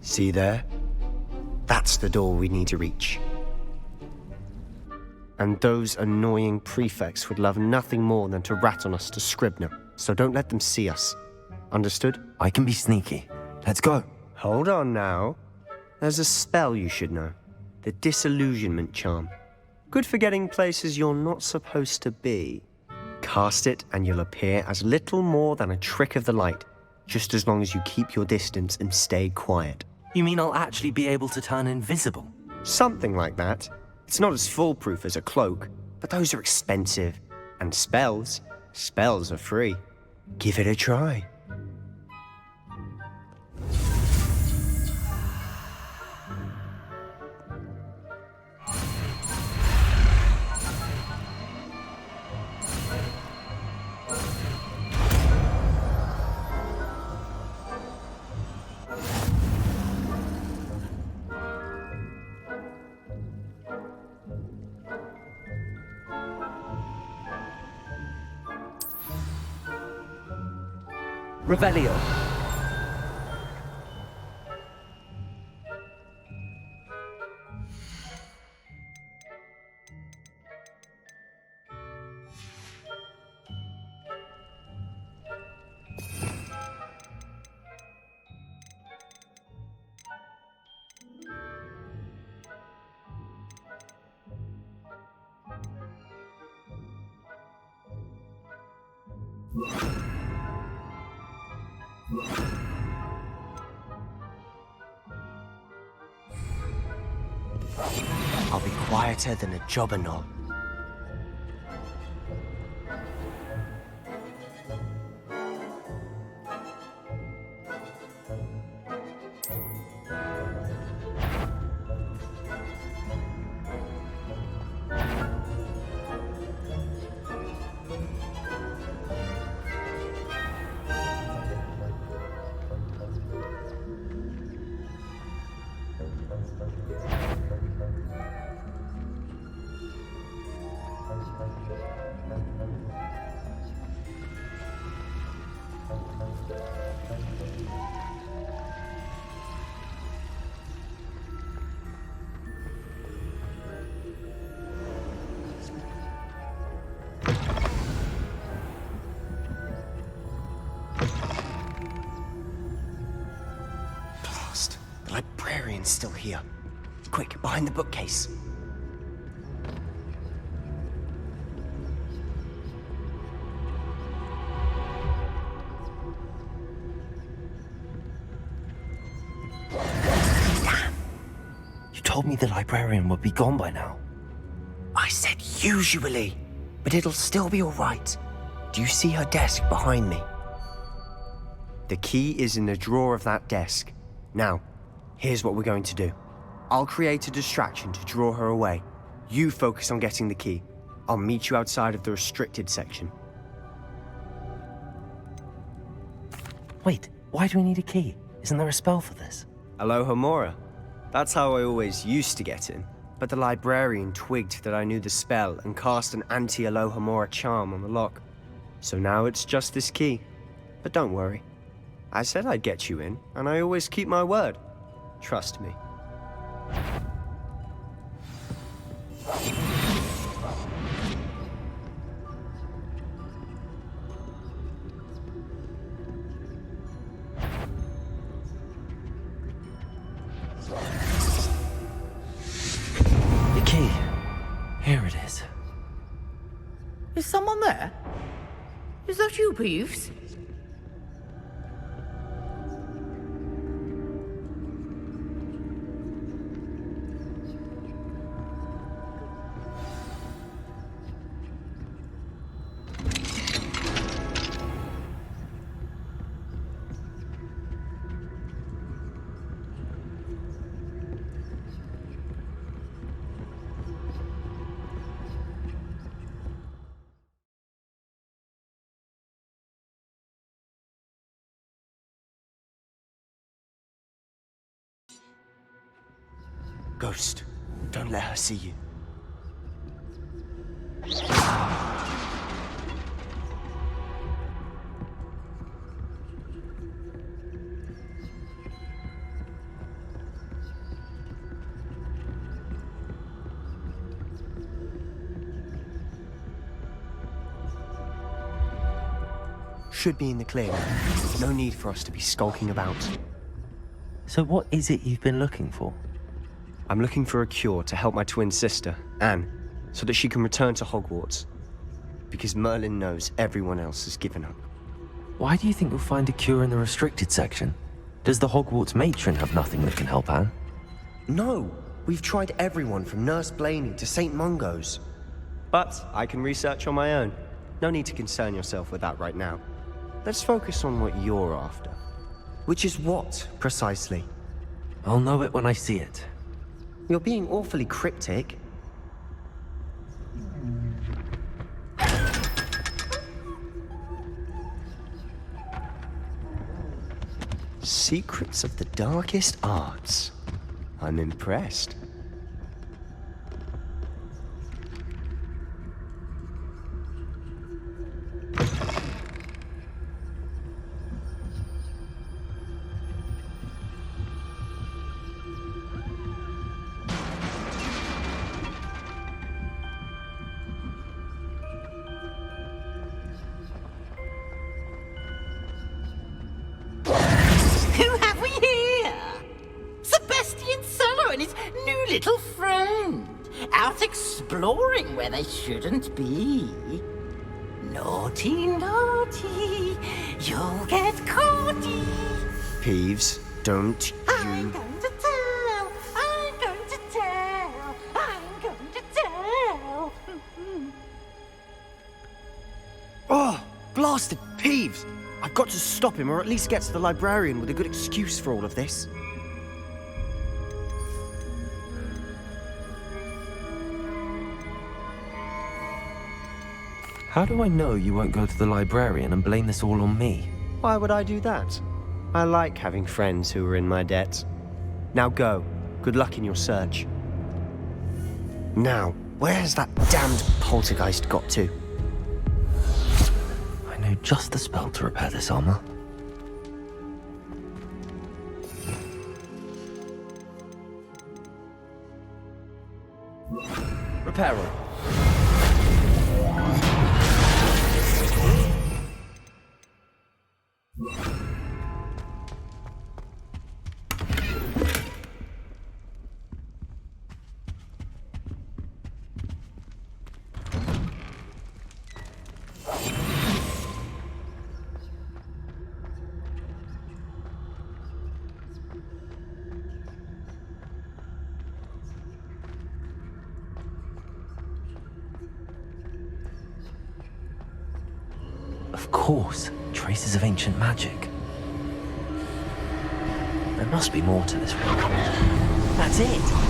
See there? That's the door we need to reach. And those annoying prefects would love nothing more than to rat on us to Scribner, so don't let them see us. Understood? I can be sneaky. Let's go. Hold on now. There's a spell you should know. The Disillusionment Charm. Good for getting places you're not supposed to be. Cast it and you'll appear as little more than a trick of the light, just as long as you keep your distance and stay quiet. You mean I'll actually be able to turn invisible? Something like that. It's not as foolproof as a cloak, but those are expensive. And spells are free. Give it a try. Revelio. I'll be quieter than a jobberknoll. The librarian's still here. Quick, behind the bookcase. Damn! You told me the librarian would be gone by now. I said usually, but it'll still be all right. Do you see her desk behind me? The key is in the drawer of that desk. Now, here's what we're going to do. I'll create a distraction to draw her away. You focus on getting the key. I'll meet you outside of the restricted section. Wait, why do we need a key? Isn't there a spell for this? Alohomora. That's how I always used to get in. But the librarian twigged that I knew the spell and cast an anti-Alohomora charm on the lock. So now it's just this key. But don't worry. I said I'd get you in, and I always keep my word. Trust me. The key. Here it is. Is someone there? Is that you, Peeves? Ghost, don't let her see you. should be in the clear. No need for us to be skulking about. So what is it you've been looking for? I'm looking for a cure to help my twin sister, Anne, so that she can return to Hogwarts. Because Merlin knows everyone else has given up. Why do you think you'll find a cure in the restricted section? Does the Hogwarts matron have nothing that can help Anne? No, we've tried everyone from Nurse Blaney to St. Mungo's. But I can research on my own. No need to concern yourself with that right now. Let's focus on what you're after. Which is what, precisely? I'll know it when I see it. You're being awfully cryptic. Secrets of the darkest arts. I'm impressed. Who have we here? Sebastian Cello and his new little friend. Out exploring where they shouldn't be. Naughty, naughty, you'll get caughty. Peeves, don't I'm you... going to tell, I'm going to tell, I'm going to tell. Oh, blasted Peeves! I've got to stop him, or at least get to the librarian with a good excuse for all of this. How do I know you won't go to the librarian and blame this all on me? Why would I do that? I like having friends who are in my debt. Now go. Good luck in your search. Now, where's that damned poltergeist got to? I know just the spell to repair this armor. Repairer. Of course, traces of ancient magic. There must be more to this one. That's it!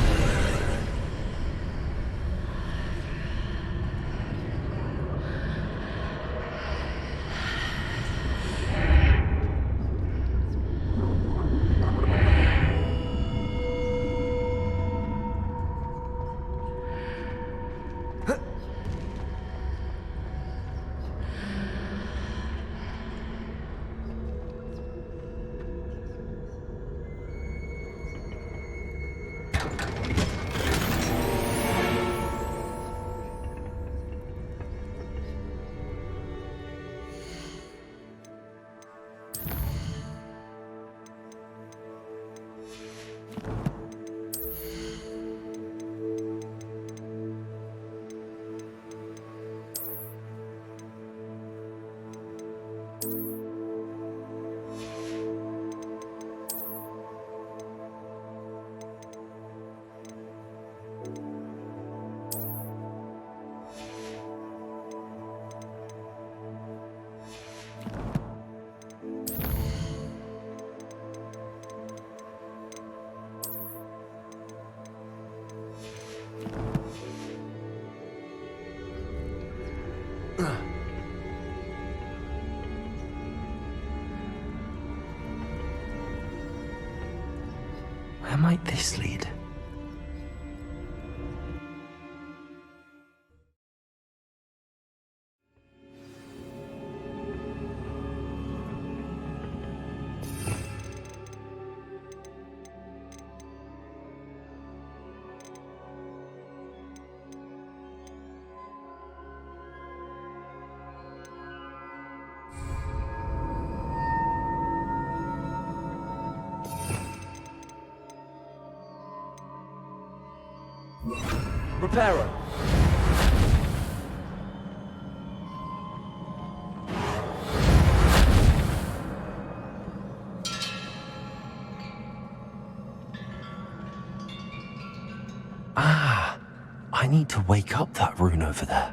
Where might this lead? Reparo. Ah, I need to wake up that rune over there.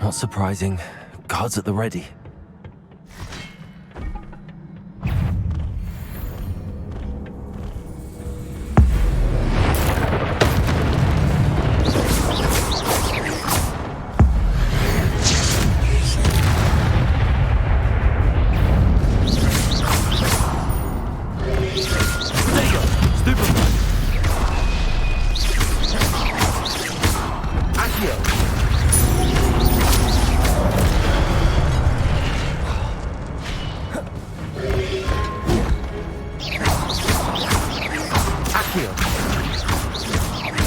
Not surprising. Guards at the ready.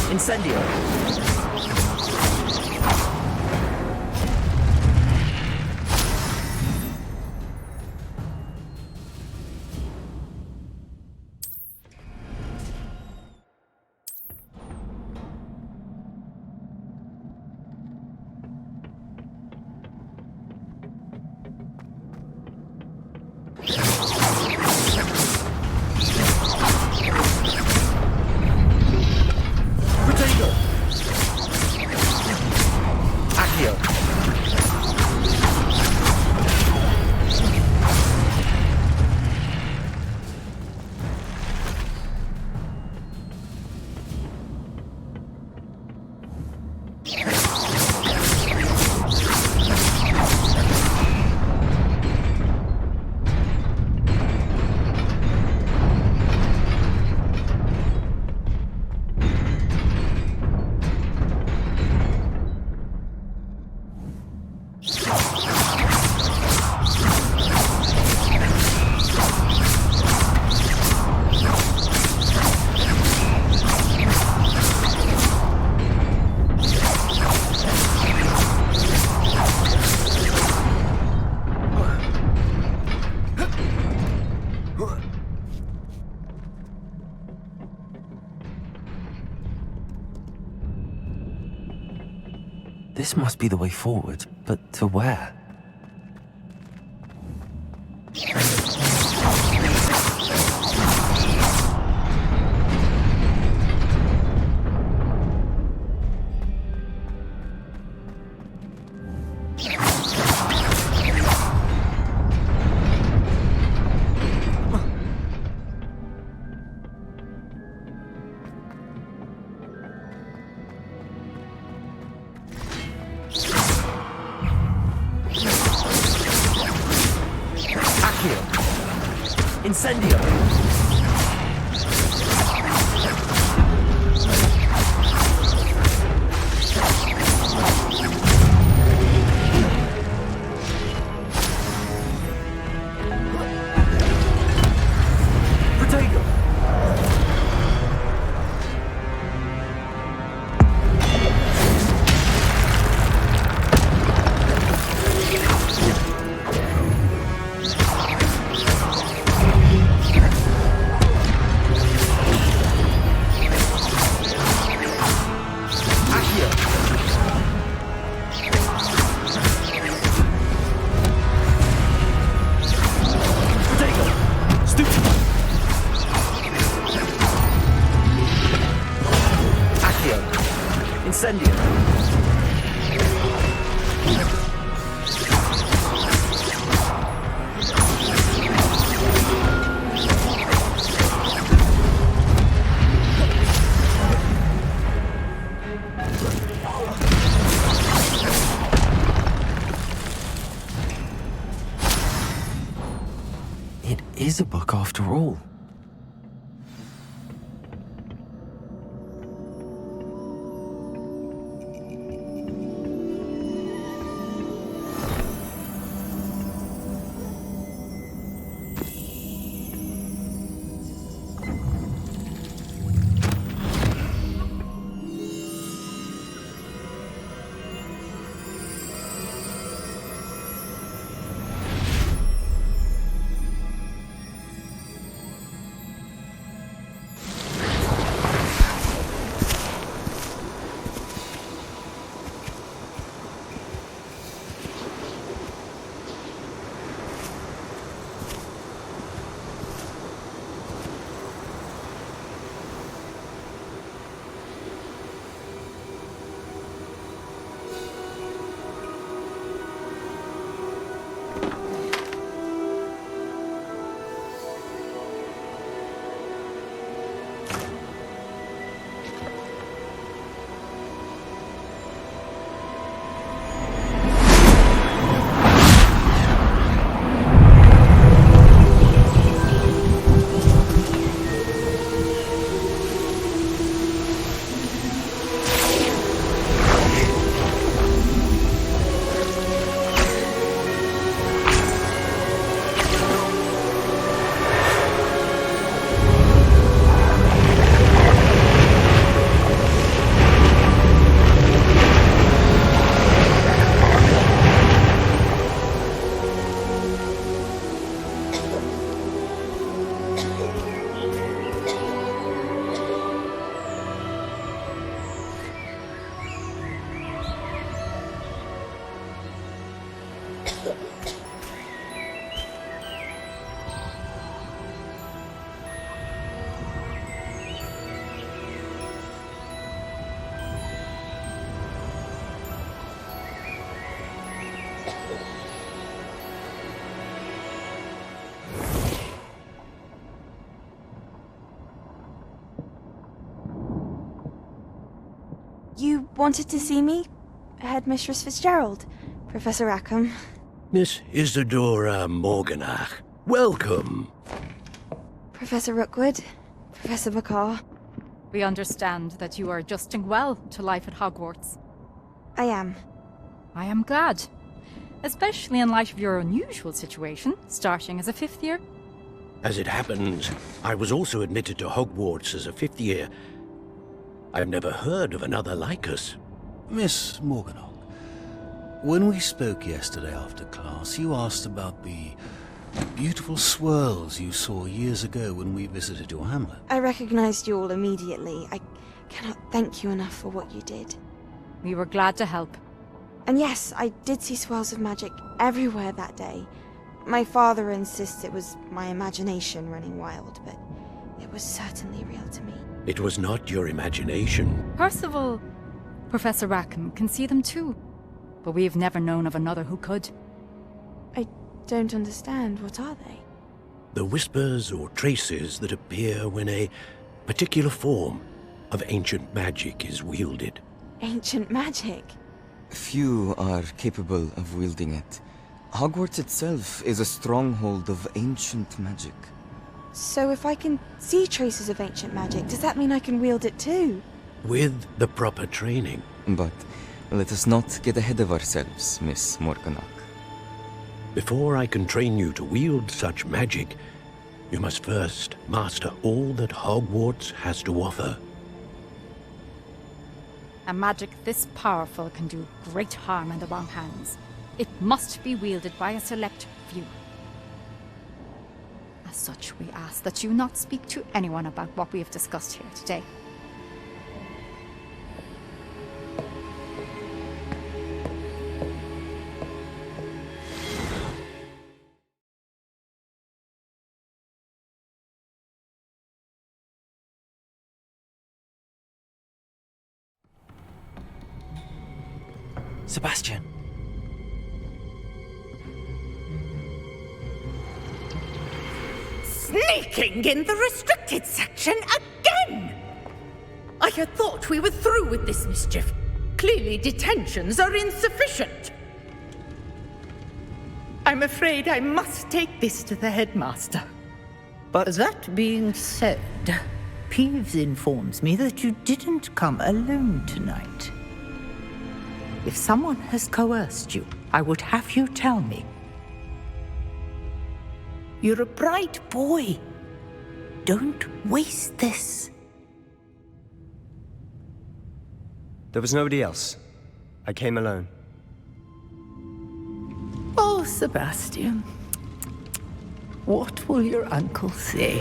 Incendio. This must be the way forward, but to where? Incendio! Incendio! It is a book after all. You wanted to see me? Headmistress Fitzgerald? Professor Rackham? Miss Isadora Morganach, welcome. Professor Rookwood? Professor Bakar? We understand that you are adjusting well to life at Hogwarts. I am. I am glad. Especially in light of your unusual situation, starting as a 5th year. As it happens, I was also admitted to Hogwarts as a 5th year. I've never heard of another like us. Miss Morganach, when we spoke yesterday after class, you asked about the beautiful swirls you saw years ago when we visited your hamlet. I recognized you all immediately. I cannot thank you enough for what you did. We were glad to help. And yes, I did see swirls of magic everywhere that day. My father insists it was my imagination running wild, but it was certainly real to me. It was not your imagination. Percival, Professor Rackham can see them too. But we have never known of another who could. I don't understand. What are they? The whispers or traces that appear when a particular form of ancient magic is wielded. Ancient magic? Few are capable of wielding it. Hogwarts itself is a stronghold of ancient magic. So if I can see traces of ancient magic, does that mean I can wield it too? With the proper training. But let us not get ahead of ourselves, Miss Morganach. Before I can train you to wield such magic, you must first master all that Hogwarts has to offer. A magic this powerful can do great harm in the wrong hands. It must be wielded by a select few. As such, we ask that you not speak to anyone about what we have discussed here today. Sebastian! Sneaking in the restricted section again! I had thought we were through with this mischief. Clearly detentions are insufficient. I'm afraid I must take this to the headmaster. But That being said, Peeves informs me that you didn't come alone tonight. If someone has coerced you, I would have you tell me. You're a bright boy. Don't waste this. there was nobody else. I came alone. Oh, Sebastian. What will your uncle say?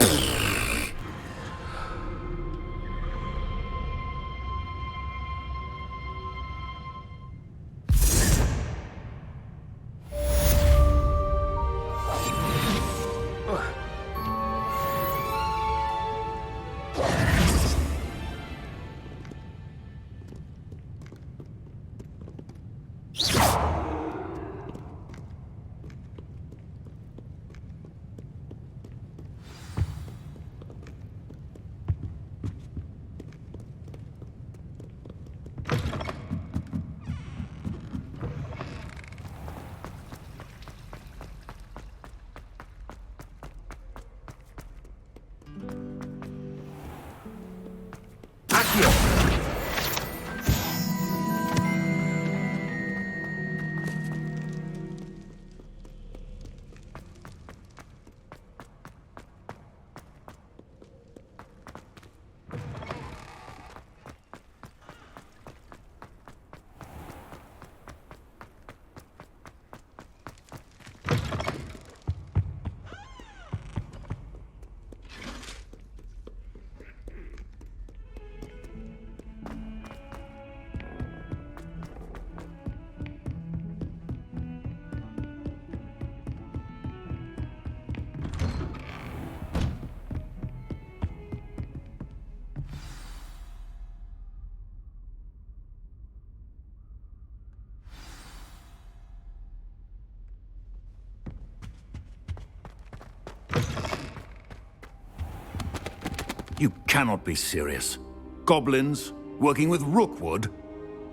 You cannot be serious. Goblins working with Rookwood?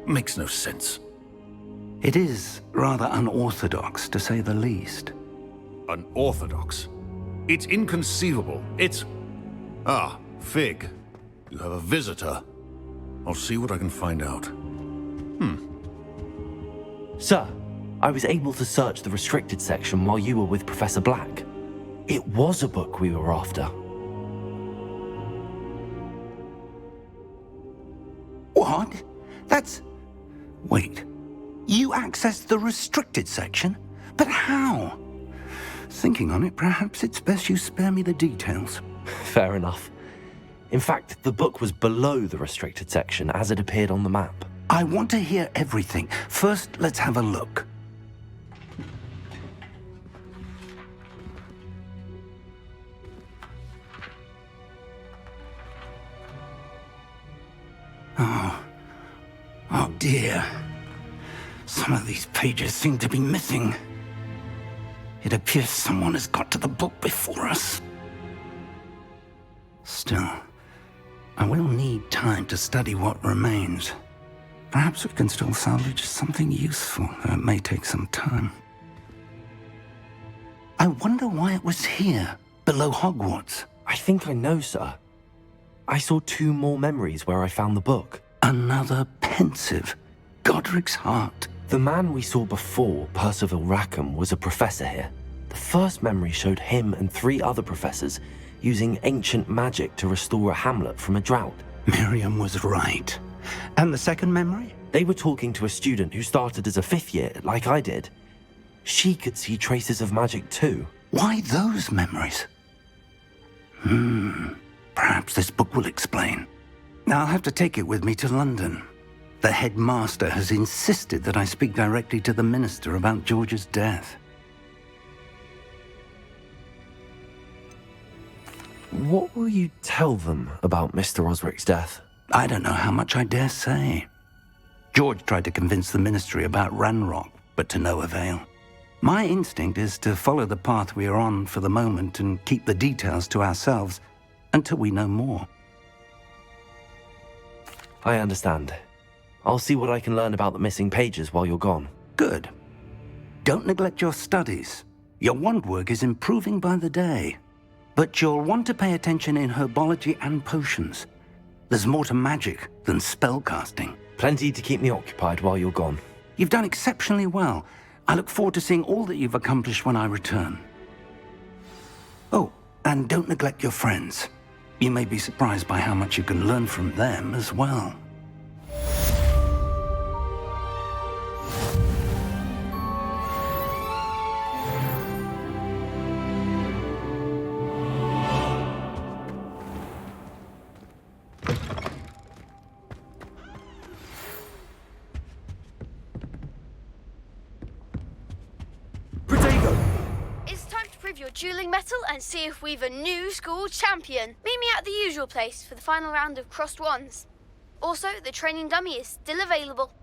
Makes no sense. It is rather unorthodox, to say the least. Unorthodox? It's inconceivable. It's... Ah, Fig. You have a visitor. I'll see what I can find out. Sir, I was able to search the restricted section while you were with Professor Black. It was a book we were after. What? That's... Wait. You accessed the restricted section? But how? Thinking on it, perhaps it's best you spare me the details. Fair enough. In fact, the book was below the restricted section as it appeared on the map. I want to hear everything. First, let's have a look. Oh dear. Some of these pages seem to be missing. It appears someone has got to the book before us. Still, I will need time to study what remains. Perhaps we can still salvage something useful, though it may take some time. I wonder why it was here, below Hogwarts. I think I know, sir. I saw 2 more memories where I found the book. Another pensive. Godric's heart. The man we saw before, Percival Rackham, was a professor here. The first memory showed him and 3 other professors using ancient magic to restore a hamlet from a drought. Miriam was right. And the second memory? They were talking to a student who started as a 5th year, like I did. She could see traces of magic too. Why those memories? Perhaps this book will explain. I'll have to take it with me to London. The headmaster has insisted that I speak directly to the minister about George's death. What will you tell them about Mr. Osric's death? I don't know how much I dare say. George tried to convince the ministry about Ranrock, but to no avail. My instinct is to follow the path we are on for the moment and keep the details to ourselves until we know more. I understand. I'll see what I can learn about the missing pages while you're gone. Good. Don't neglect your studies. Your wand work is improving by the day. But you'll want to pay attention in herbology and potions. There's more to magic than spellcasting. Plenty to keep me occupied while you're gone. You've done exceptionally well. I look forward to seeing all that you've accomplished when I return. Oh, and don't neglect your friends. You may be surprised by how much you can learn from them as well. Your dueling metal and see if we've a new school champion. Meet me at the usual place for the final round of crossed wands. Also, the training dummy is still available.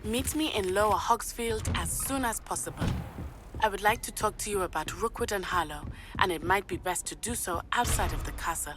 Meet me in Lower Hogsfield as soon as possible. I would like to talk to you about Rookwood and Harlow, and it might be best to do so outside of the castle.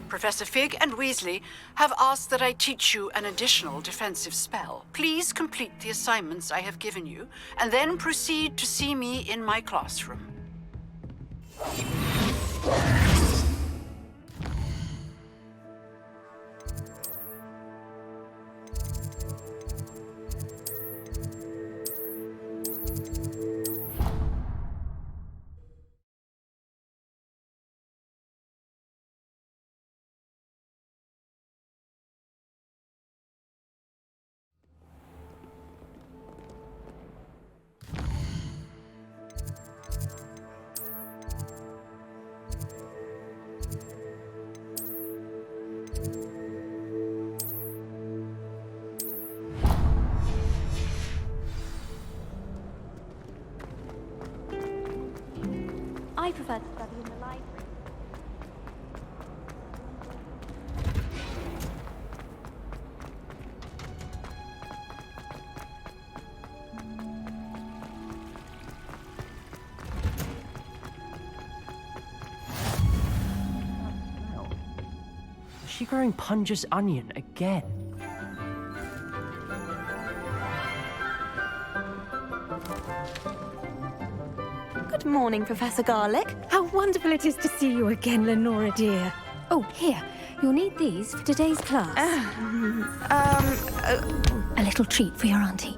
Professor Fig and Weasley have asked that I teach you an additional defensive spell. Please complete the assignments I have given you, and then proceed to see me in my classroom. she growing Punja's onion again? Good morning, Professor Garlick. How wonderful it is to see you again, Lenora dear. Oh, here. You'll need these for today's class. A little treat for your auntie.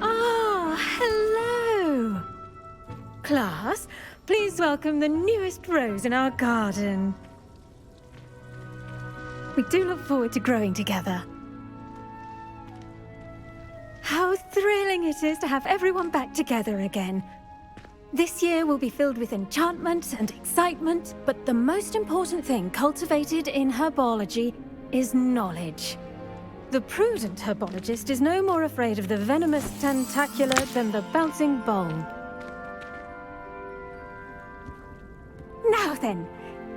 Oh, hello. Class, please welcome the newest rose in our garden. We do look forward to growing together. How thrilling it is to have everyone back together again. This year will be filled with enchantment and excitement, but the most important thing cultivated in herbology is knowledge. The prudent herbologist is no more afraid of the venomous tentacula than the bouncing bulb. Now then,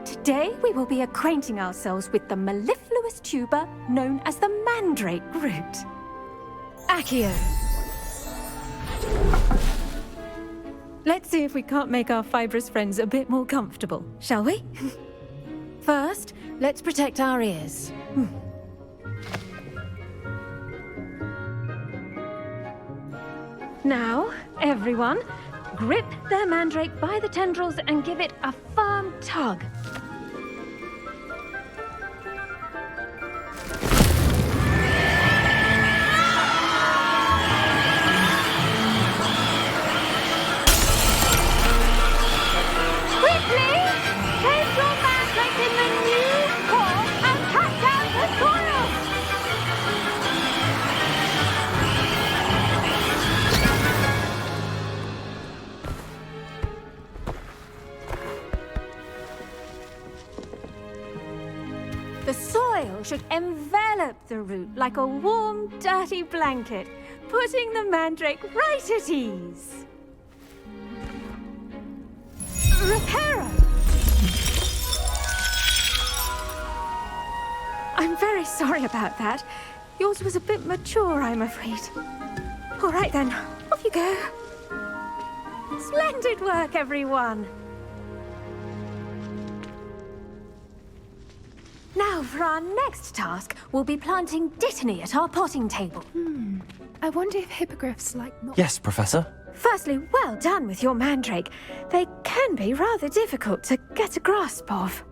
today we will be acquainting ourselves with the mellifluous tuber known as the mandrake root. Accio. Let's see if we can't make our fibrous friends a bit more comfortable, shall we? First, let's protect our ears. Now, everyone, grip their mandrake by the tendrils and give it a firm tug. Should envelop the root like a warm, dirty blanket, putting the mandrake right at ease. Reparo! I'm very sorry about that. Yours was a bit mature, I'm afraid. All right then, off you go. Splendid work, everyone. Now, for our next task, we'll be planting Dittany at our potting table. I wonder if hippogriffs like... Yes, Professor. Firstly, well done with your mandrake. They can be rather difficult to get a grasp of.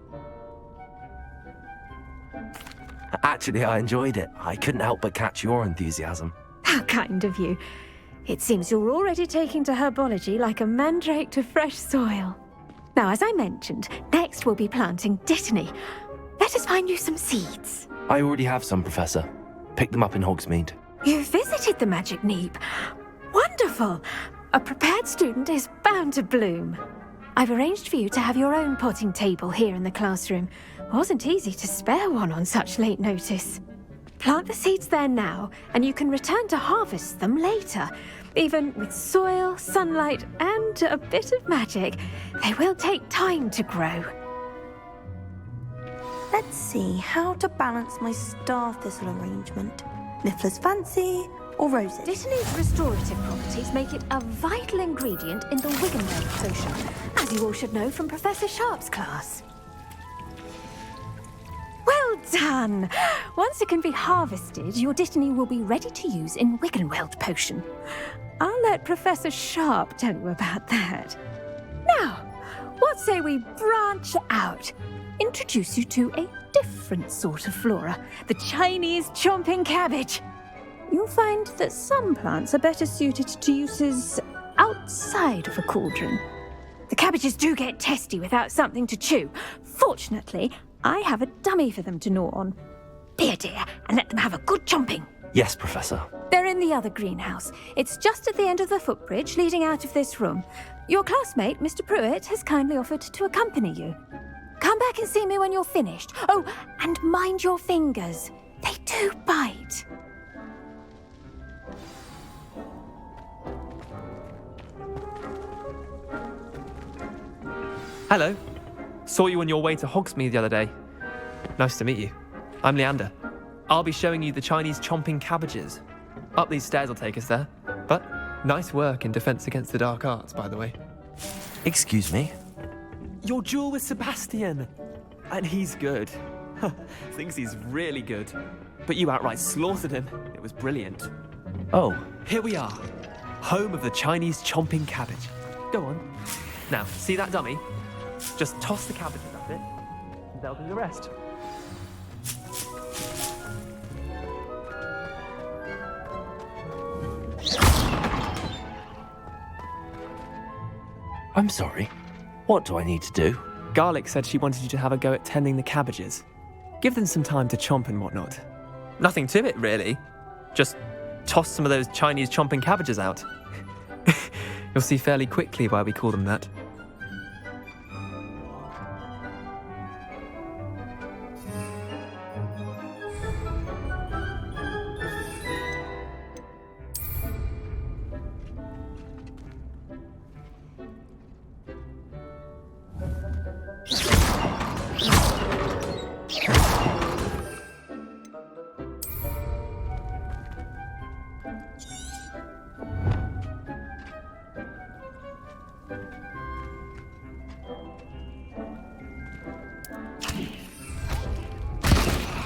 Actually, I enjoyed it. I couldn't help but catch your enthusiasm. How kind of you. It seems you're already taking to herbology like a mandrake to fresh soil. Now, as I mentioned, next we'll be planting Dittany. Let us find you some seeds. I already have some, Professor. Picked them up in Hogsmeade. You visited the Magic Neep. Wonderful. A prepared student is bound to bloom. I've arranged for you to have your own potting table here in the classroom. Wasn't easy to spare one on such late notice. Plant the seeds there now, and you can return to harvest them later. Even with soil, sunlight, and a bit of magic, they will take time to grow. Let's see how to balance my star thistle arrangement. Niffler's fancy or roses? Dittany's restorative properties make it a vital ingredient in the Wiggenweld potion, as you all should know from Professor Sharp's class. Well done! Once it can be harvested, your Dittany will be ready to use in Wiggenweld potion. I'll let Professor Sharp tell you about that. Now, what say we branch out? Introduce you to a different sort of flora, the Chinese chomping cabbage. You'll find that some plants are better suited to uses outside of a cauldron. The cabbages do get testy without something to chew. Fortunately, I have a dummy for them to gnaw on. Be a dear and let them have a good chomping. Yes, Professor. They're in the other greenhouse. It's just at the end of the footbridge leading out of this room. Your classmate, Mr. Pruitt, has kindly offered to accompany you. Come back and see me when you're finished. Oh, and mind your fingers. They do bite. Hello. Saw you on your way to Hogsmeade the other day. Nice to meet you. I'm Leander. I'll be showing you the Chinese chomping cabbages. Up these stairs will take us there. But nice work in Defense Against the Dark Arts, by the way. Excuse me. Your duel with Sebastian! And he's good. Thinks he's really good. But you outright slaughtered him. It was brilliant. Oh. Here we are. Home of the Chinese chomping cabbage. Go on. Now, see that dummy? Just toss the cabbages at it. And they'll do the rest. I'm sorry. What do I need to do? Garlic said she wanted you to have a go at tending the cabbages. Give them some time to chomp and whatnot. Nothing to it, really. Just toss some of those Chinese chomping cabbages out. You'll see fairly quickly why we call them that.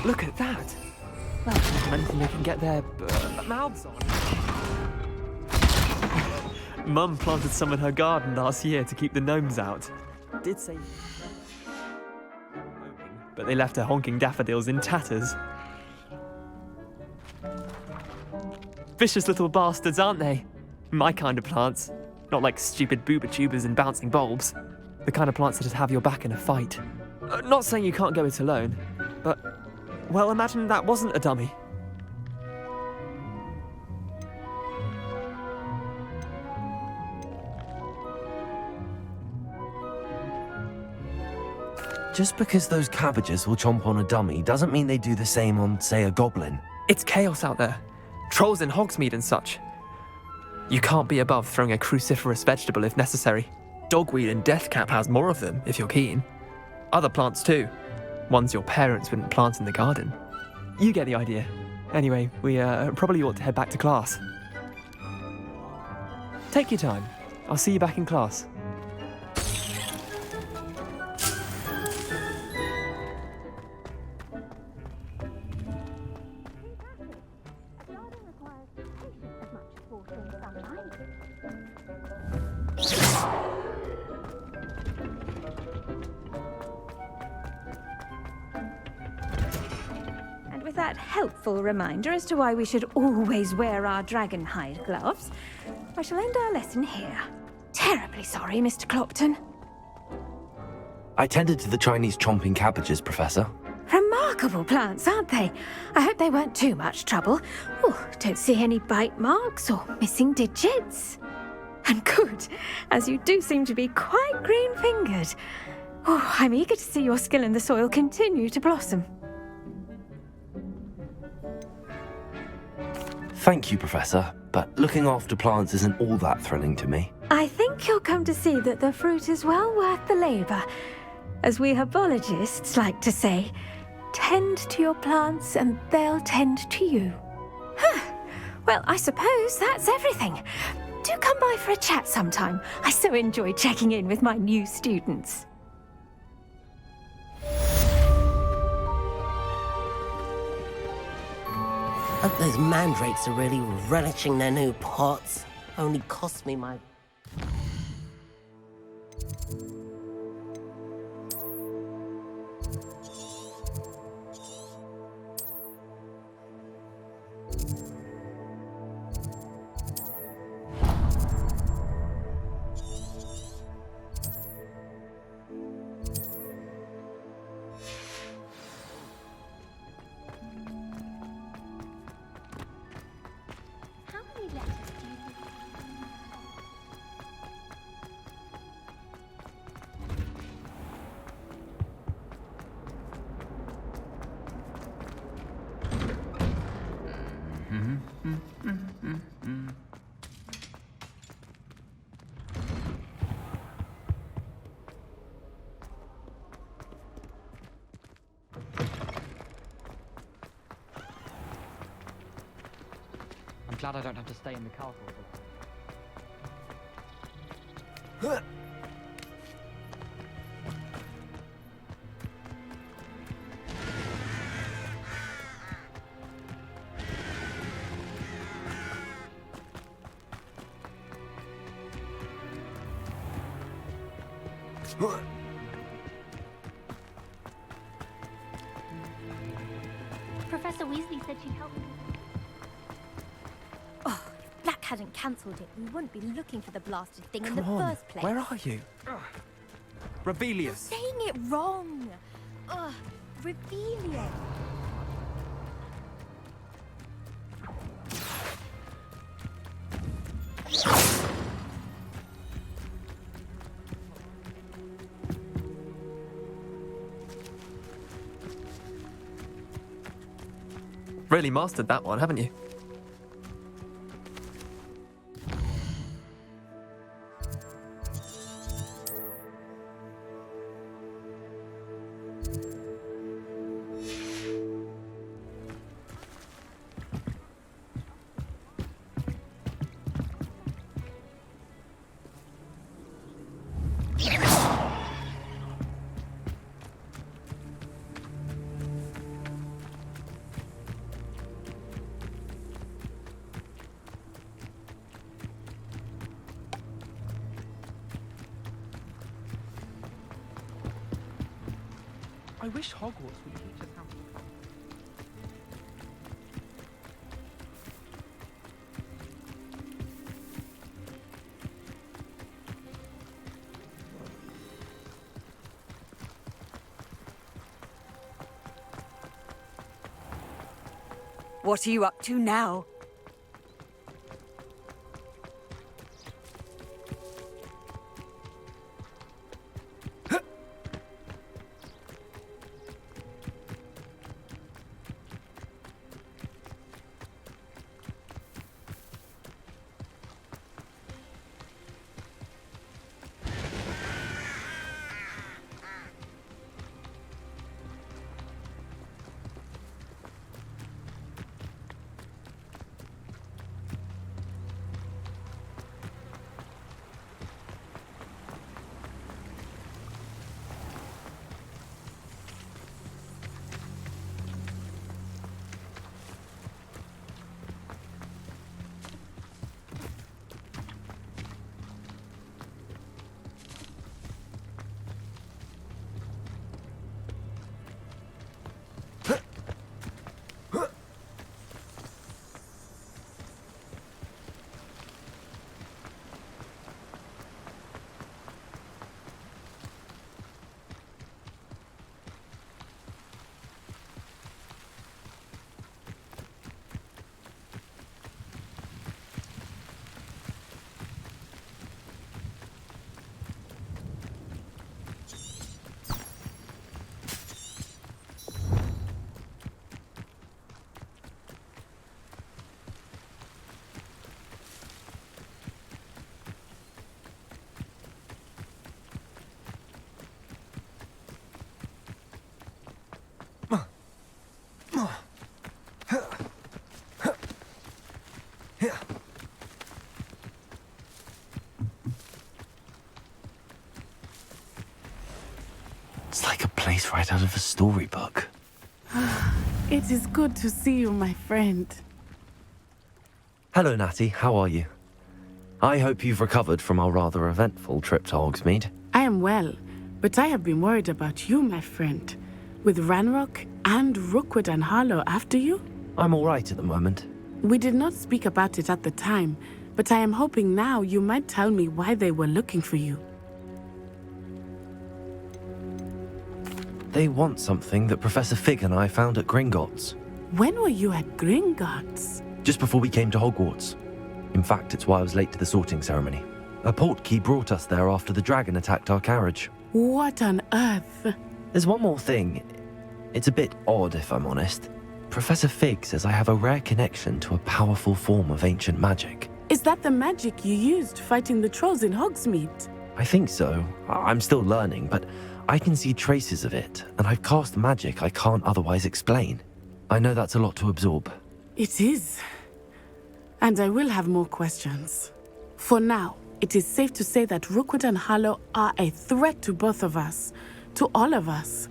Look at that! Well, anything they can get their mouths on. Mum planted some in her garden last year to keep the gnomes out. Did say... But they left her honking daffodils in tatters. Vicious little bastards, aren't they? My kind of plants. Not like stupid booba tubers and bouncing bulbs. The kind of plants that'd have your back in a fight. Not saying you can't go it alone, but... Well, imagine that wasn't a dummy. Just because those cabbages will chomp on a dummy doesn't mean they do the same on, say, a goblin. It's chaos out there. Trolls in Hogsmeade and such. You can't be above throwing a cruciferous vegetable if necessary. Dogweed and deathcap has more of them, if you're keen. Other plants too. Ones your parents wouldn't plant in the garden. You get the idea. Anyway, we probably ought to head back to class. Take your time. I'll see you back in class. That helpful reminder as to why we should always wear our dragon hide gloves, I shall end our lesson here. Terribly sorry, Mr. Clopton. I tended to the Chinese chomping cabbages, Professor. Remarkable plants, aren't they? I hope they weren't too much trouble. Oh, don't see any bite marks or missing digits. And good, as you do seem to be quite green-fingered. Oh, I'm eager to see your skill in the soil continue to blossom. Thank you, Professor, but looking after plants isn't all that thrilling to me. I think you'll come to see that the fruit is well worth the labour. As we herbologists like to say, tend to your plants and they'll tend to you. Well, I suppose that's everything. Do come by for a chat sometime. I so enjoy checking in with my new students. Hope those mandrakes are really relishing their new pots. Only cost me my... I'm glad I don't have to stay in the castle. Professor Weasley said she'd help me. Oh, if Black hadn't cancelled it, we wouldn't be looking for the blasted thing in Come the on, first place. where are you? You're Rebellious. saying it wrong. Ugh, Rebellion. Really mastered that one, haven't you? I wish Hogwarts would teach us how to... What are you up to now? It's like a place right out of a storybook. It is good to see you, my friend. Hello, Natty. How are you? I hope you've recovered from our rather eventful trip to Hogsmeade. I am well, but I have been worried about you, my friend. With Ranrock and Rookwood and Harlow after you? I'm all right at the moment. We did not speak about it at the time, but I am hoping now you might tell me why they were looking for you. They want something that Professor Fig and I found at Gringotts. When were you at Gringotts? Just before we came to Hogwarts. In fact, it's why I was late to the sorting ceremony. A portkey brought us there after the dragon attacked our carriage. What on earth? There's one more thing. It's a bit odd, if I'm honest. Professor Fig says I have a rare connection to a powerful form of ancient magic. Is that the magic you used fighting the trolls in Hogsmeade? I think so. I'm still learning, but I can see traces of it, and I've cast magic I can't otherwise explain. I know that's a lot to absorb. It is. And I will have more questions. For now, it is safe to say that Rookwood and Harlow are a threat to both of us, to all of us,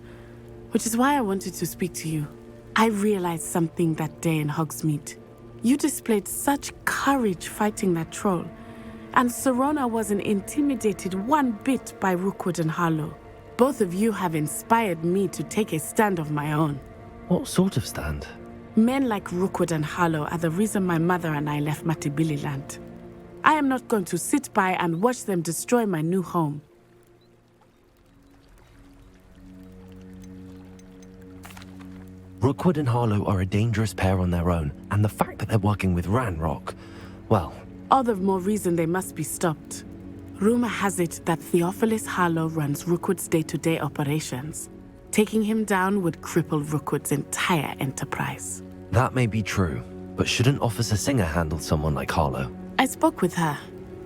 which is why I wanted to speak to you. I realized something that day in Hogsmeade. You displayed such courage fighting that troll, And Serona wasn't intimidated one bit by Rookwood and Harlow. Both of you have inspired me to take a stand of my own. What sort of stand? Men like Rookwood and Harlow are the reason my mother and I left Matibililand. I am not going to sit by and watch them destroy my new home. Rookwood and Harlow are a dangerous pair on their own, and the fact that they're working with Ranrock, well... All the more reason they must be stopped. Rumor has it that Theophilus Harlow runs Rookwood's day-to-day operations. Taking him down would cripple Rookwood's entire enterprise. That may be true, but shouldn't Officer Singer handle someone like Harlow? I spoke with her.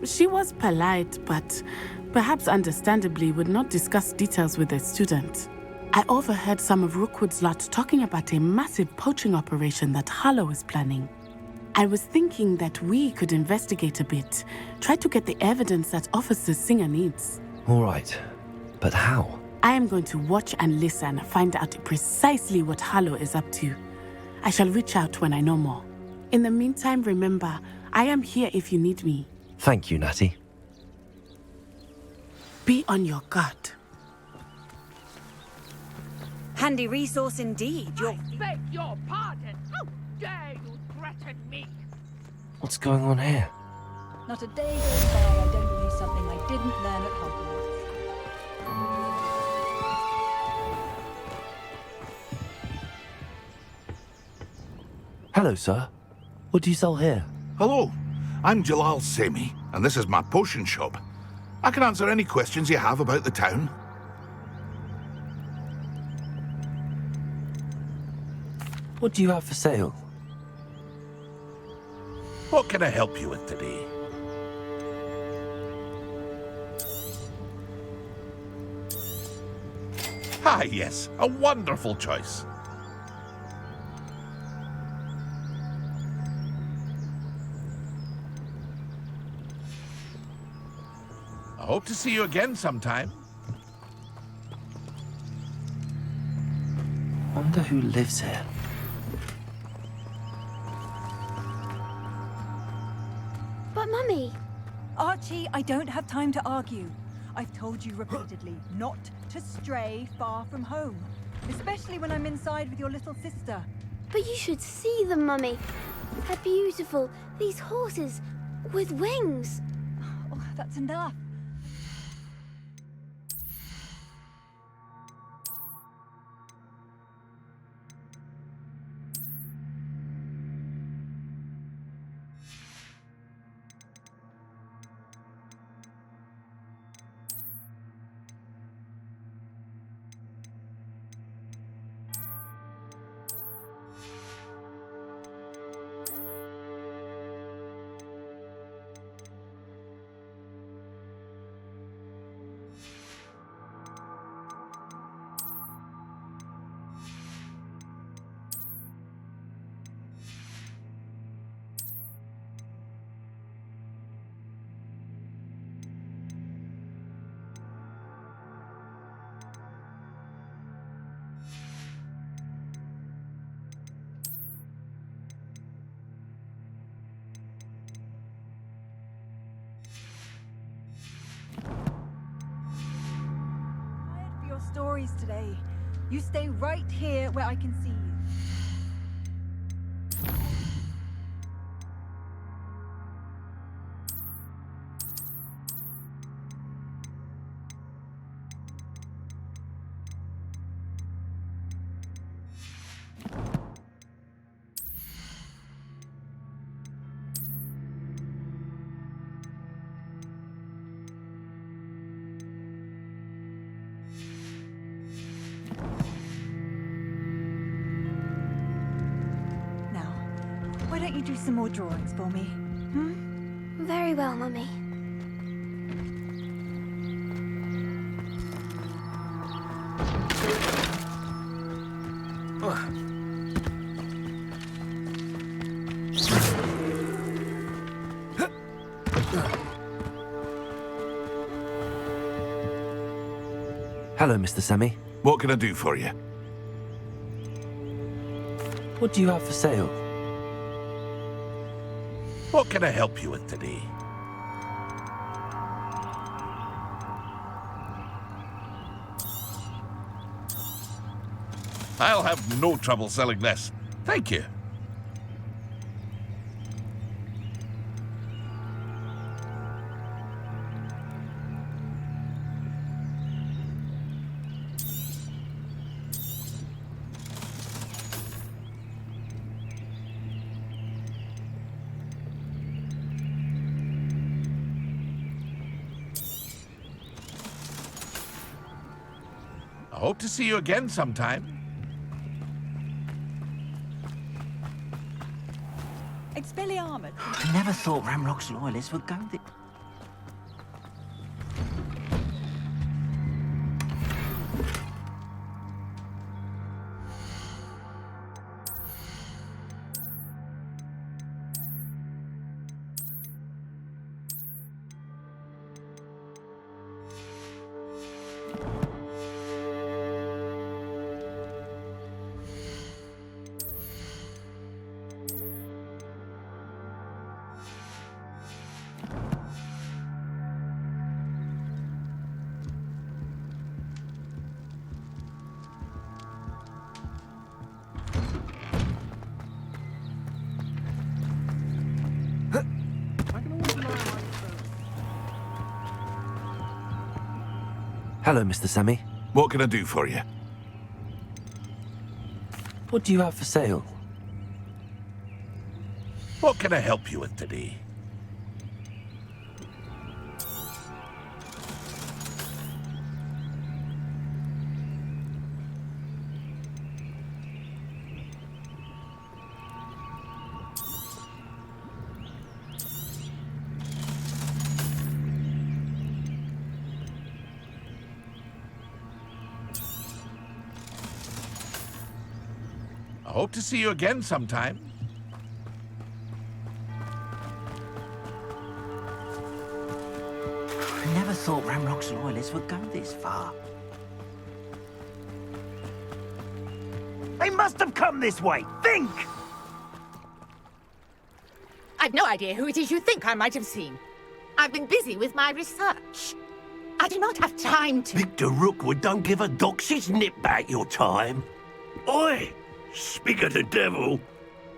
She was polite, but perhaps understandably would not discuss details with a student. I overheard some of Rookwood's lot talking about a massive poaching operation that Harlow is planning. I was thinking that we could investigate a bit, try to get the evidence that Officer Singer needs. All right, but how? I am going to watch and listen, find out precisely what Harlow is up to. I shall reach out when I know more. In the meantime, remember, I am here if you need me. Thank you, Natty. Be on your guard. Handy resource indeed. I beg your pardon. How dare you threaten me? What's going on here? Not a day goes by I don't believe something I didn't learn at Hogwarts. Hello, sir. What do you sell here? Hello, I'm Jalal Semi, and this is my potion shop. I can answer any questions you have about the town. What do you have for sale? What can I help you with today? Ah, yes, a wonderful choice. I hope to see you again sometime. Wonder who lives here. But Mummy... Archie, I don't have time to argue. I've told you repeatedly not to stray far from home. Especially when I'm inside with your little sister. But you should see them, Mummy. They're beautiful. These horses with wings. Oh, that's enough. Stories today. You stay right here where I can see you. Why don't you do some more drawings for me? Hmm? Very well, Mummy. Hello, Mr. Semi. What can I do for you? What do you have for sale? What can I help you with today? I'll have no trouble selling this. Thank you. I hope to see you again sometime. Expelliarmus. I never thought Ramrock's loyalists would go there. Hello, Mr. Sammy. What can I do for you? What do you have for sale? What can I help you with today? I hope to see you again sometime. I never thought Ramrock's loyalists would go this far. They must have come this way. Think! I've no idea who it is you think I might have seen. I've been busy with my research. I do not have time to... Victor Rookwood don't give a doxy's nip back your time. Oi! Speak of the devil.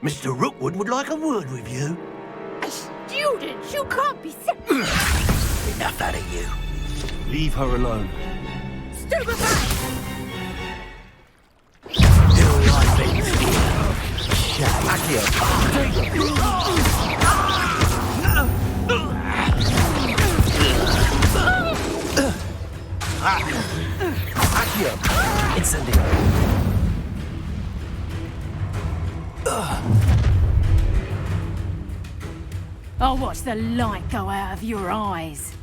Mr. Rookwood would like a word with you. A student? You can't be so... Enough out of you. Leave her alone. Stupefy! Your life ends here. Accio! Incendio! I'll watch the light go out of your eyes.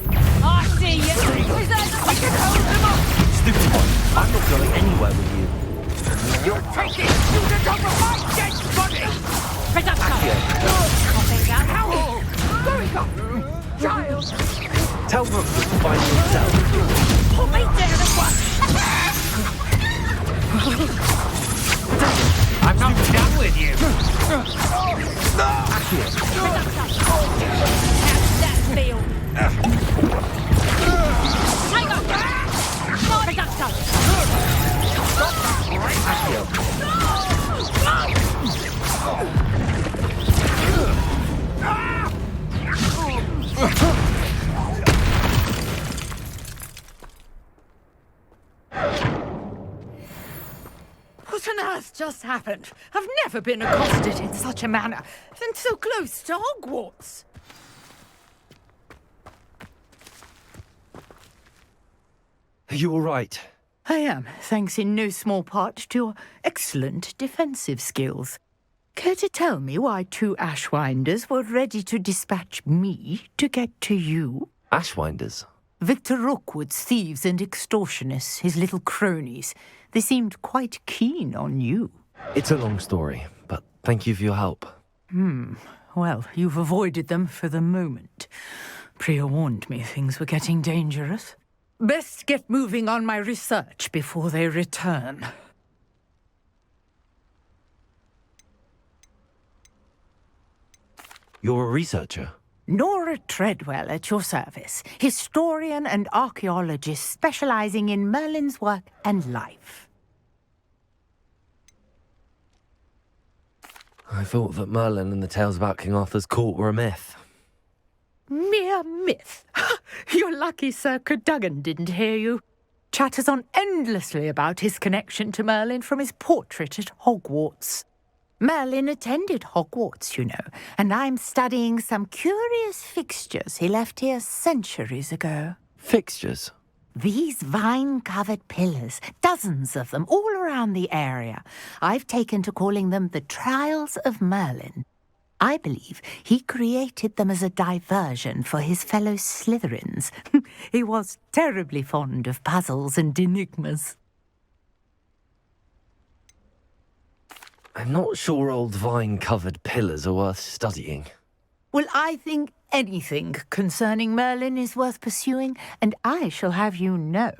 I see you. Is that the we can hold them up? Stupid one, I'm not going anywhere with you. You're taking student over my dead body! Ow! Going up! Child! Tell Rookwood to find you himself. Put me down at once! I'm not done with you! How's that feel? Hang on! What on earth just happened? I've never been accosted in such a manner, and so close to Hogwarts. Are you all right? I am, thanks in no small part to your excellent defensive skills. Care to tell me why two Ashwinders were ready to dispatch me to get to you? Ashwinders? Victor Rookwood's thieves and extortionists, his little cronies. They seemed quite keen on you. It's a long story, but thank you for your help. Well, you've avoided them for the moment. Priya warned me things were getting dangerous. Best get moving on my research before they return. You're a researcher? Nora Treadwell at your service, historian and archaeologist specializing in Merlin's work and life. I thought that Merlin and the tales about King Arthur's court were a myth. Mere myth. You're lucky Sir Cadogan didn't hear you. Chatters on endlessly about his connection to Merlin from his portrait at Hogwarts. Merlin attended Hogwarts, you know, and I'm studying some curious fixtures he left here centuries ago. Fixtures? These vine-covered pillars, dozens of them, all around the area. I've taken to calling them the Trials of Merlin. I believe he created them as a diversion for his fellow Slytherins. He was terribly fond of puzzles and enigmas. I'm not sure old vine-covered pillars are worth studying. Well, I think anything concerning Merlin is worth pursuing, and I shall have you know,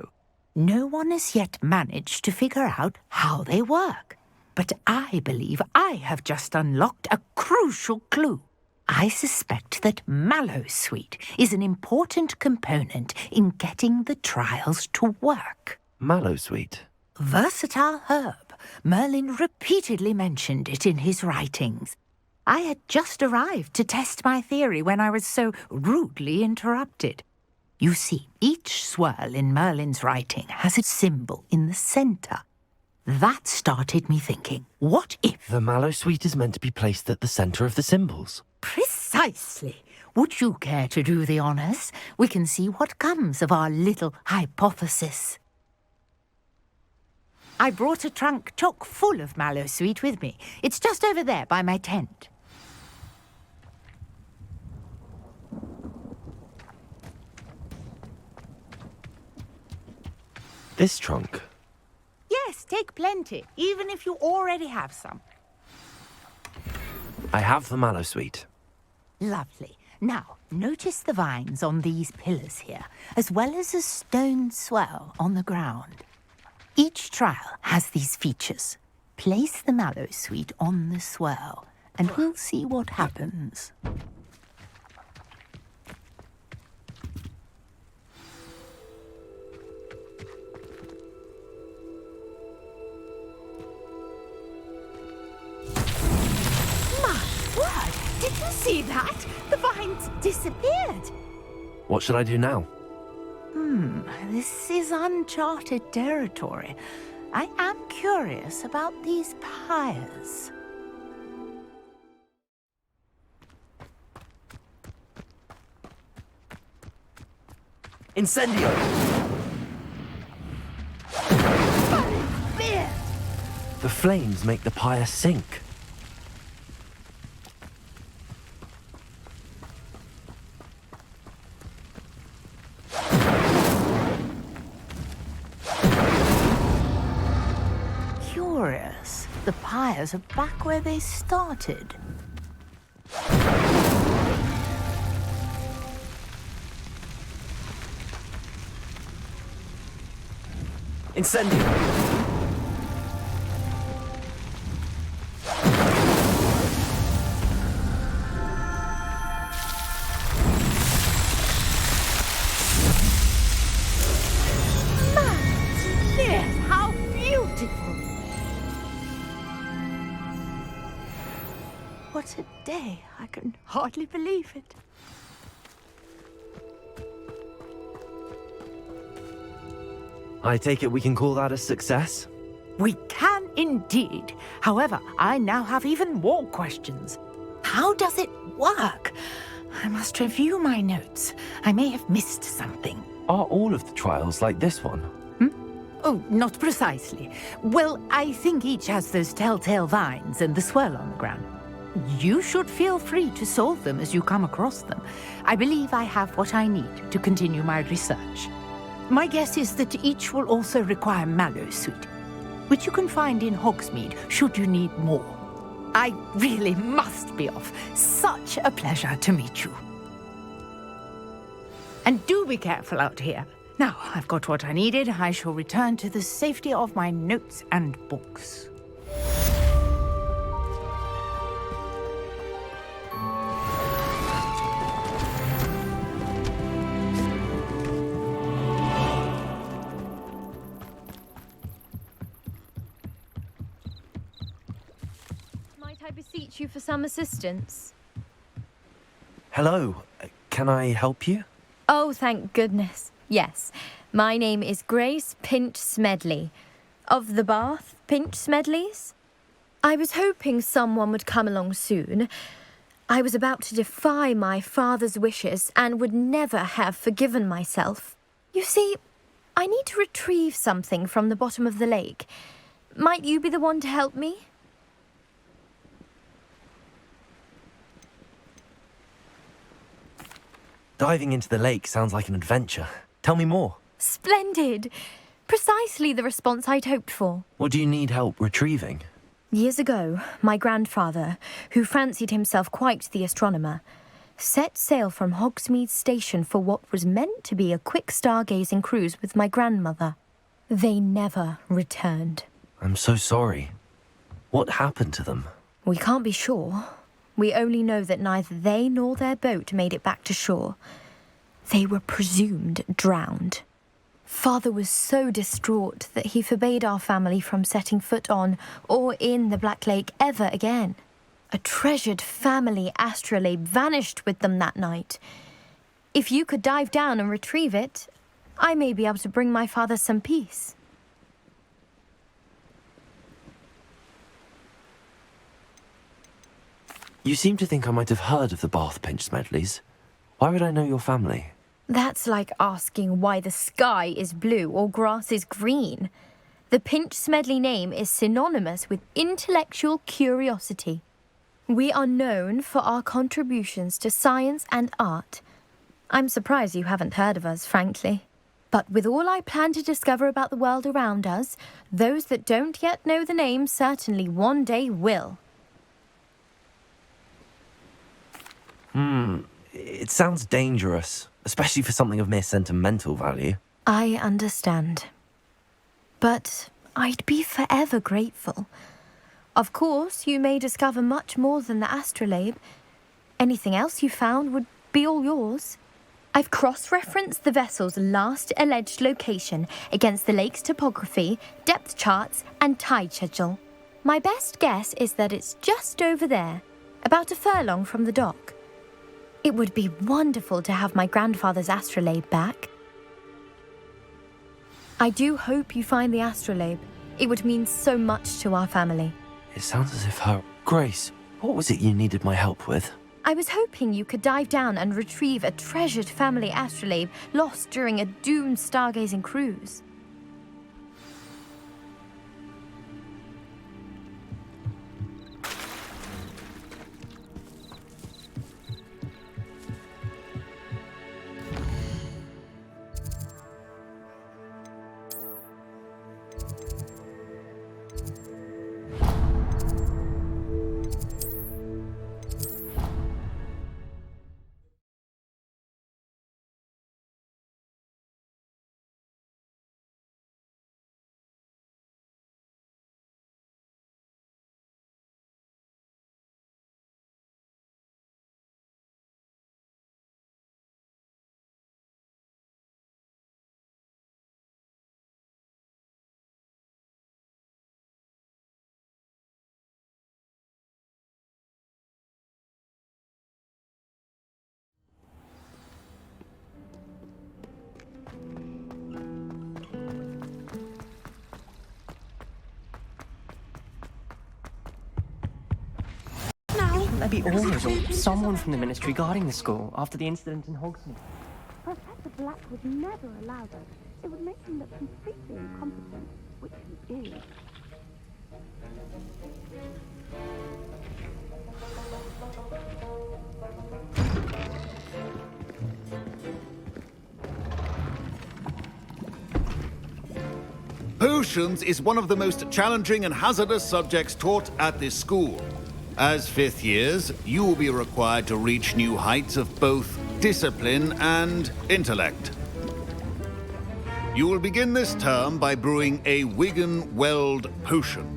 no one has yet managed to figure out how they work. But I believe I have just unlocked a crucial clue. I suspect that Mallowsweet is an important component in getting the trials to work. Mallowsweet? Versatile herb. Merlin repeatedly mentioned it in his writings. I had just arrived to test my theory when I was so rudely interrupted. You see, each swirl in Merlin's writing has a symbol in the centre. That started me thinking, what if... The Mallowsweet is meant to be placed at the centre of the symbols. Precisely. Would you care to do the honours? We can see what comes of our little hypothesis. I brought a trunk chock full of Mallowsweet with me. It's just over there by my tent. This trunk? Yes, take plenty, even if you already have some. I have the Mallowsweet. Lovely. Now, notice the vines on these pillars here, as well as a stone swell on the ground. Each trial has these features. Place the Mallowsweet on the swirl, and we'll see what happens. My word! Did you see that? The vines disappeared. What should I do now? This is uncharted territory. I am curious about these pyres. Incendio! The flames make the pyre sink. Curious. The pyres are back where they started. Incendio! Yes, how beautiful! What a day. I can hardly believe it. I take it we can call that a success? We can indeed. However, I now have even more questions. How does it work? I must review my notes. I may have missed something. Are all of the trials like this one? Oh, not precisely. Well, I think each has those telltale vines and the swirl on the ground. You should feel free to solve them as you come across them. I believe I have what I need to continue my research. My guess is that each will also require Mallowsweet, which you can find in Hogsmeade should you need more. I really must be off. Such a pleasure to meet you. And do be careful out here. Now, I've got what I needed. I shall return to the safety of my notes and books. you for some assistance? Hello, can I help you? Oh, thank goodness. Yes, my name is Grace Pinch Smedley, of the Bath Pinch Smedleys. I was hoping someone would come along soon. I was about to defy my father's wishes and would never have forgiven myself. You see, I need to retrieve something from the bottom of the lake. Might you be the one to help me? Diving into the lake sounds like an adventure. Tell me more. Splendid! Precisely the response I'd hoped for. What do you need help retrieving? Years ago, my grandfather, who fancied himself quite the astronomer, set sail from Hogsmeade Station for what was meant to be a quick stargazing cruise with my grandmother. They never returned. I'm so sorry. What happened to them? We can't be sure. We only know that neither they nor their boat made it back to shore. They were presumed drowned. Father was so distraught that he forbade our family from setting foot on or in the Black Lake ever again. A treasured family astrolabe vanished with them that night. If you could dive down and retrieve it, I may be able to bring my father some peace. You seem to think I might have heard of the Bath Pinch Smedleys. Why would I know your family? That's like asking why the sky is blue or grass is green. The Pinch Smedley name is synonymous with intellectual curiosity. We are known for our contributions to science and art. I'm surprised you haven't heard of us, frankly. But with all I plan to discover about the world around us, those that don't yet know the name certainly one day will. It sounds dangerous, especially for something of mere sentimental value. I understand. But I'd be forever grateful. Of course, you may discover much more than the astrolabe. Anything else you found would be all yours. I've cross-referenced the vessel's last alleged location against the lake's topography, depth charts, and tide schedule. My best guess is that it's just over there, about a furlong from the dock. It would be wonderful to have my grandfather's astrolabe back. I do hope you find the astrolabe. It would mean so much to our family. It sounds as if her... Grace, what was it you needed my help with? I was hoping you could dive down and retrieve a treasured family astrolabe lost during a doomed stargazing cruise. There be orders or someone from the ministry guarding the school after the incident in Hogsmeade. Professor Black would never allow that. It would make him look completely incompetent, which he is. Potions is one of the most challenging and hazardous subjects taught at this school. As fifth years, you will be required to reach new heights of both discipline and intellect. You will begin this term by brewing a Wiggen-Weld potion.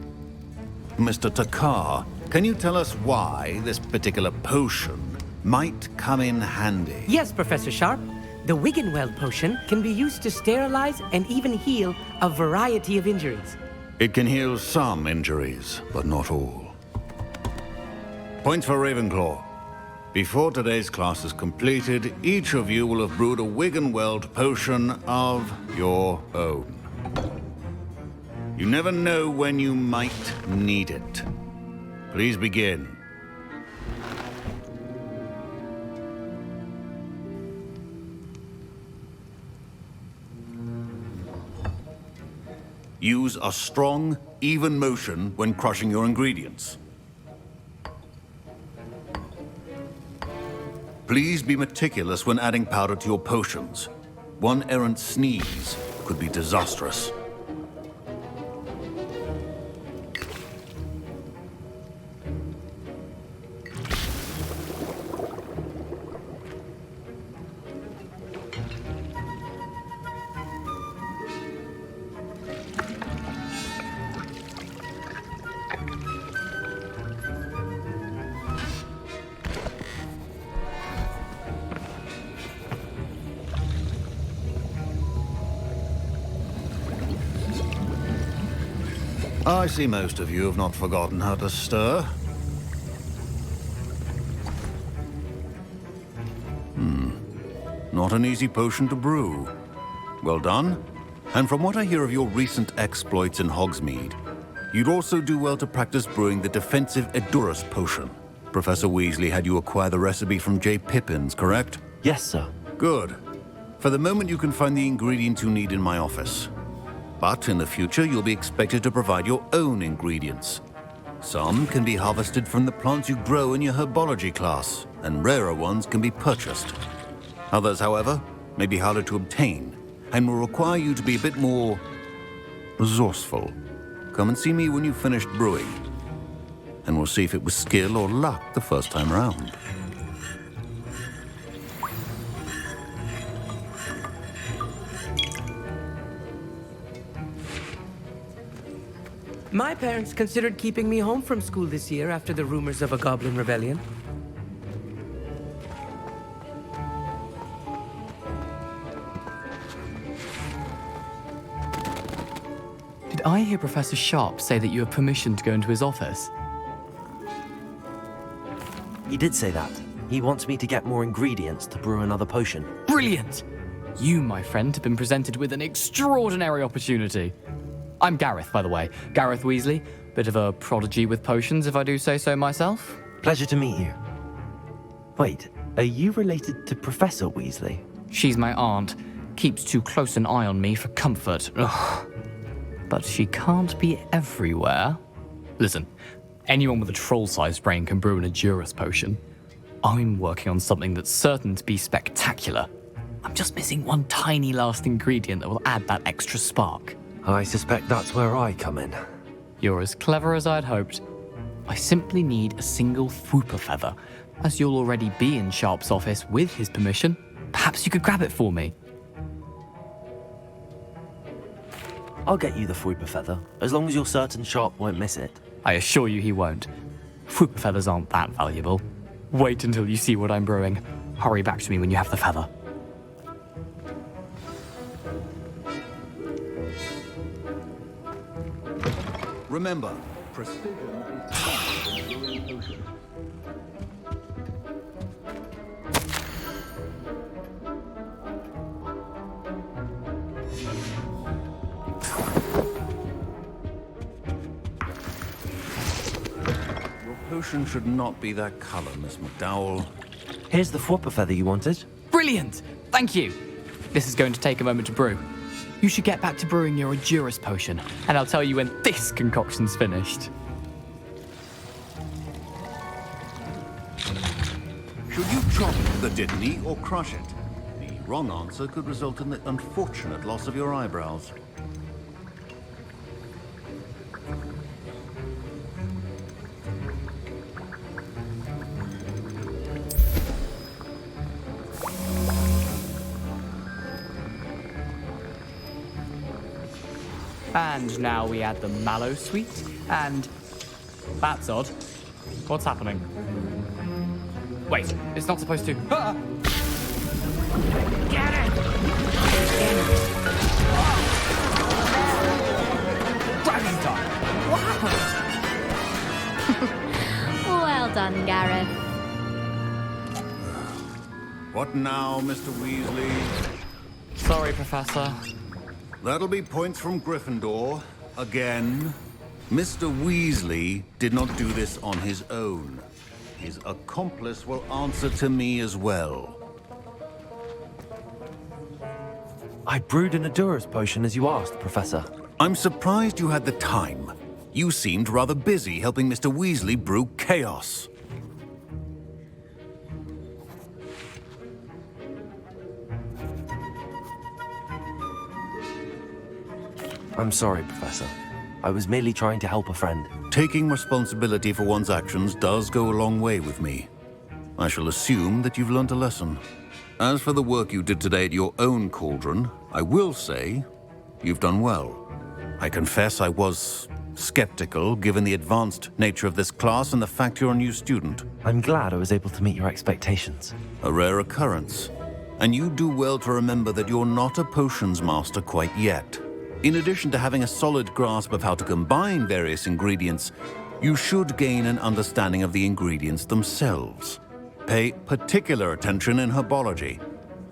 Mr. Takar, can you tell us why this particular potion might come in handy? Yes, Professor Sharp. The Wiggen-Weld potion can be used to sterilize and even heal a variety of injuries. It can heal some injuries, but not all. Points for Ravenclaw. Before today's class is completed, each of you will have brewed a Wiggenweld potion of your own. You never know when you might need it. Please begin. Use a strong, even motion when crushing your ingredients. Please be meticulous when adding powder to your potions. One errant sneeze could be disastrous. I see most of you have not forgotten how to stir. Not an easy potion to brew. Well done. And from what I hear of your recent exploits in Hogsmeade, you'd also do well to practice brewing the defensive Edurus potion. Professor Weasley had you acquire the recipe from J. Pippins, correct? Yes, sir. Good. For the moment, you can find the ingredients you need in my office. But in the future, you'll be expected to provide your own ingredients. Some can be harvested from the plants you grow in your herbology class, and rarer ones can be purchased. Others, however, may be harder to obtain, and will require you to be a bit more resourceful. Come and see me when you've finished brewing, and we'll see if it was skill or luck the first time round. My parents considered keeping me home from school this year after the rumors of a goblin rebellion. Did I hear Professor Sharp say that you have permission to go into his office? He did say that. He wants me to get more ingredients to brew another potion. Brilliant! You, my friend, have been presented with an extraordinary opportunity. I'm Gareth, by the way. Gareth Weasley. Bit of a prodigy with potions, if I do say so myself. Pleasure to meet you. Wait, are you related to Professor Weasley? She's my aunt. Keeps too close an eye on me for comfort. Ugh. But she can't be everywhere. Listen, anyone with a troll-sized brain can brew an Edurus potion. I'm working on something that's certain to be spectacular. I'm just missing one tiny last ingredient that will add that extra spark. I suspect that's where I come in. You're as clever as I'd hoped. I simply need a single Whooper feather. As you'll already be in Sharp's office with his permission, perhaps you could grab it for me. I'll get you the Whooper feather, as long as you're certain Sharp won't miss it. I assure you he won't. Whooper feathers aren't that valuable. Wait until you see what I'm brewing. Hurry back to me when you have the feather. Remember, precision is brewing potion. Your potion should not be that color, Miss McDowell. Here's the Whooper feather you wanted. Brilliant! Thank you! This is going to take a moment to brew. You should get back to brewing your Edurus potion, and I'll tell you when this concoction's finished. Should you chop the Dittany or crush it? The wrong answer could result in the unfortunate loss of your eyebrows. And now we add the mallow sweet, and... That's odd. What's happening? Wait, it's not supposed to... Ah! Get it! Dragon time! What happened? Well done, Gareth. What now, Mr. Weasley? Sorry, Professor. That'll be points from Gryffindor. Again. Mr. Weasley did not do this on his own. His accomplice will answer to me as well. I brewed an Adurus potion as you asked, Professor. I'm surprised you had the time. You seemed rather busy helping Mr. Weasley brew chaos. I'm sorry, Professor. I was merely trying to help a friend. Taking responsibility for one's actions does go a long way with me. I shall assume that you've learnt a lesson. As for the work you did today at your own cauldron, I will say you've done well. I confess I was skeptical, given the advanced nature of this class and the fact you're a new student. I'm glad I was able to meet your expectations. A rare occurrence. And you do well to remember that you're not a potions master quite yet. In addition to having a solid grasp of how to combine various ingredients, you should gain an understanding of the ingredients themselves. Pay particular attention in herbology.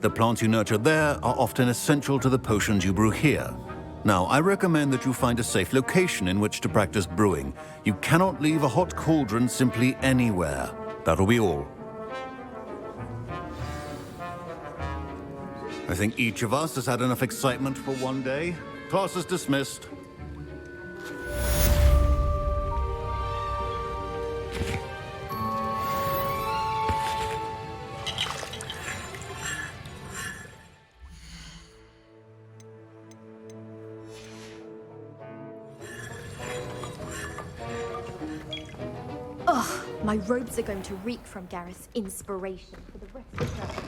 The plants you nurture there are often essential to the potions you brew here. Now, I recommend that you find a safe location in which to practice brewing. You cannot leave a hot cauldron simply anywhere. That'll be all. I think each of us has had enough excitement for one day. Class is dismissed. Ugh, my robes are going to reek from Gareth's inspiration for the rest of the day.